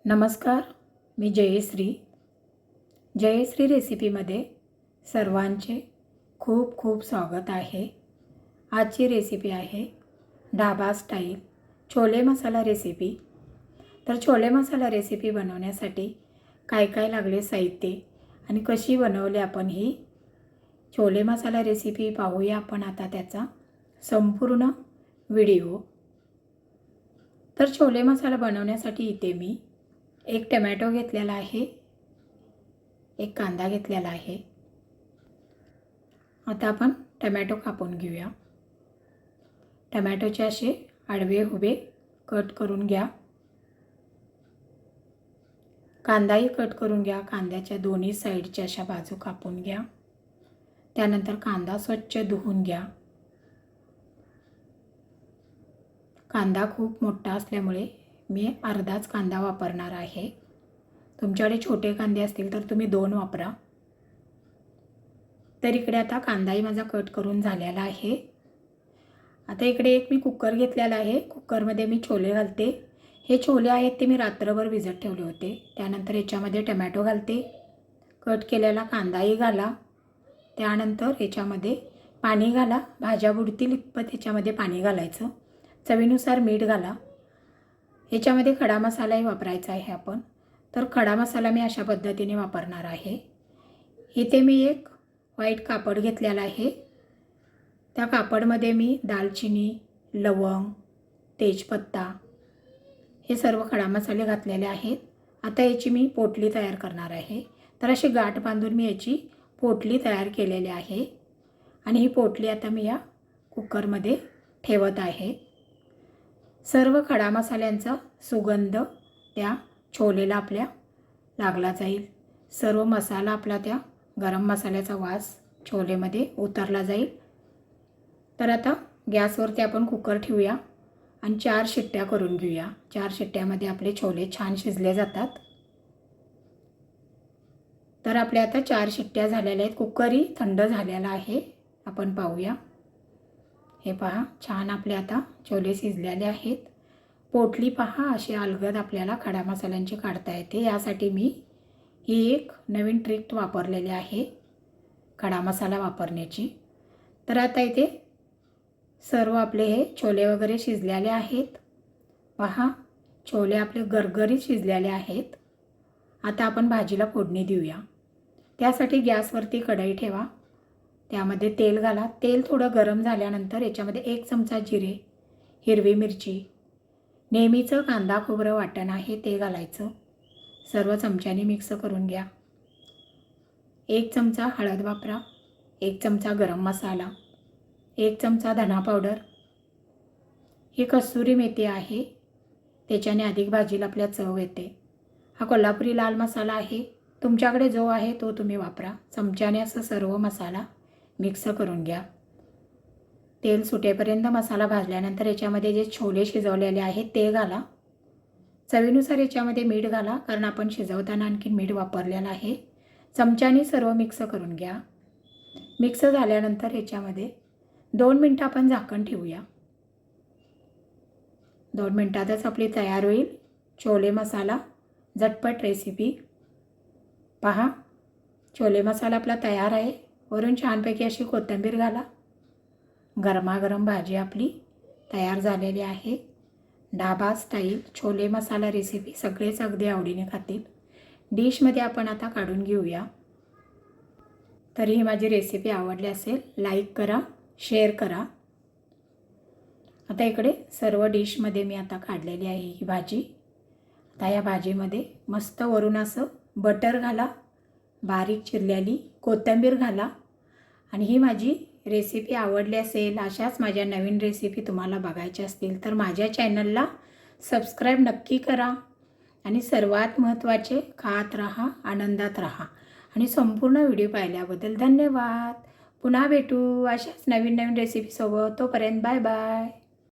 नमस्कार, मी जयश्री रेसिपीमध्ये सर्वांचे खूप खूप स्वागत आहे। आजची रेसिपी आहे ढाबा स्टाईल छोले मसाला रेसिपी। तर छोले मसाला रेसिपी बनवण्यासाठी काय काय लागले साहित्य आणि कशी बनवली आपण ही छोले मसाला रेसिपी पाहूया आपण आता त्याचा संपूर्ण व्हिडिओ। तर छोले मसाला बनवण्यासाठी इथे मी एक टोमॅटो घेतलेला आहे, एक कांदा घेतलेला आहे। आता आपण टोमॅटो कापून घेऊया। टोमॅटोचे असे आडवे उभे कट करून घ्या। कांदाही कट करून घ्या। कांद्याच्या दोन्ही साइडच्या अशा बाजू कापून घ्या। त्यानंतर कांदा स्वच्छ धुवून घ्या। कांदा खूप मोठा असल्यामुळे मी अर्धाच कांदा वापरणार आहे। तुमच्याकडे छोटे कांदे असतील तर तुम्ही 2 वापरा। तर इकडे आता कांदाही माझा कट करून झालेला आहे। आता इकडे एक मी कुकर घेतलेला आहे। कुकरमध्ये मी छोले घालते। हे छोले आहेत ते मी रात्रभर भिजत ठेवले होते। त्यानंतर याच्यामध्ये टोमॅटो घालते, कट केलेला कांदाही घाला। त्यानंतर याच्यामध्ये पाणी घाला, भाज्या बुडतील इतपत याच्यामध्ये पाणी घालायचं। चवीनुसार मीठ घाला। याच्यामध्ये खडा मसालाही वापरायचा आहे आपण। तर खडा मसाला मी अशा पद्धतीने वापरणार आहे। इथे मी एक व्हाईट कापड घेतलेला आहे। त्या कापडमध्ये मी दालचिनी, लवंग, तेजपत्ता हे सर्व खडा मसाले घातलेले आहेत। आता याची मी पोटली तयार करणार आहे। तर अशी गाठ बांधून मी याची पोटली तयार केलेली आहे आणि ही पोटली आता मी या कुकरमध्ये ठेवत आहे। सर्व खडा मसाल्यांचा सुगंध त्या छोलेला आपल्या लागला जाईल। सर्व मसाला आपला त्या गरम मसाल्याचा वास छोलेमध्ये उतरला जाईल। तर आता गॅसवरती आपण कुकर ठेवूया आणि 4 शिट्ट्या करून घेऊया। 4 शिट्ट्यामध्ये आपले छोले छान शिजले जातात। तर आपल्या आता 4 शिट्ट्या झालेल्या आहेत। कुकरही थंड झालेला आहे। आपण पाहूया। हे पहा, छान आपले आता छोले शिजलेले आहेत। पोटली पहा अशी अलगद आपल्याला खडा मसाल्यांची काढता येते। यासाठी मी ही एक नवीन ट्रिक वापरलेली आहे खडा मसाला वापरण्याची। तर आता इथे सर्व आपले हे छोले वगैरे शिजलेले आहेत। पहा, छोले आपले गरगरीत शिजलेले आहेत। आता आपण भाजीला फोडणी देऊया। त्यासाठी गॅसवरती कढई ठेवा, त्यामध्ये तेल घाला। तेल थोडं गरम झाल्यानंतर याच्यामध्ये 1 चमचा जिरे, हिरवी मिरची, नेहमीचं कांदा खोबरं वाटण आहे ते घालायचं। सर्व चमच्याने मिक्स करून घ्या। 1 चमचा हळद वापरा, 1 चमचा गरम मसाला, 1 चमचा धना पावडर, ही कस्तुरी मेथी आहे, त्याच्याने अधिक भाजीला आपल्या चव येते। हा कोल्हापुरी लाल मसाला आहे, तुमच्याकडे जो आहे तो तुम्ही वापरा। चमच्याने असं सर्व मसाला मिक्स करून घ्या। तेल सुटेपर्यंत मसाला भाजल्यानंतर याच्यामध्ये जे छोले शिजवलेले आहेत ते घाला। चवीनुसार याच्यामध्ये मीठ घाला, कारण आपण शिजवताना आणखी मीठ वापरलेलं आहे। चमच्याने सर्व मिक्स करून घ्या। मिक्स झाल्यानंतर याच्यामध्ये 2 मिनिटं आपण झाकण ठेवूया। 2 मिनिटातच आपली तयार होईल छोले मसाला झटपट रेसिपी। पहा, छोले मसाला आपला तयार आहे। वरून छानपैकी अशी कोथिंबीर घाला। गरमागरम भाजी आपली तयार झालेली आहे। ढाबा स्टाईल छोले मसाला रेसिपी सगळेच अगदी आवडीने खातील। डिशमध्ये आपण आता काढून घेऊया। तरी ही माझी रेसिपी आवडली असेल लाईक करा, शेअर करा। आता इकडे सर्व डिशमध्ये मी आता काढलेली आहे ही भाजी। आता या भाजीमध्ये मस्त वरून असं बटर घाला, बारीक चिरलेली कोथिंबीर घाला। आणि ही माझी रेसिपी आवडली असेल, अशाच माझ्या नवीन रेसिपी तुम्हाला बघायच्या असतील तर माझ्या चॅनलला सबस्क्राईब नक्की करा। आणि सर्वात महत्त्वाचे, खात राहा, आनंदात राहा। आणि संपूर्ण व्हिडिओ पाहिल्याबद्दल धन्यवाद। पुन्हा भेटू अशाच नवीन रेसिपीसोबत। तोपर्यंत बाय बाय।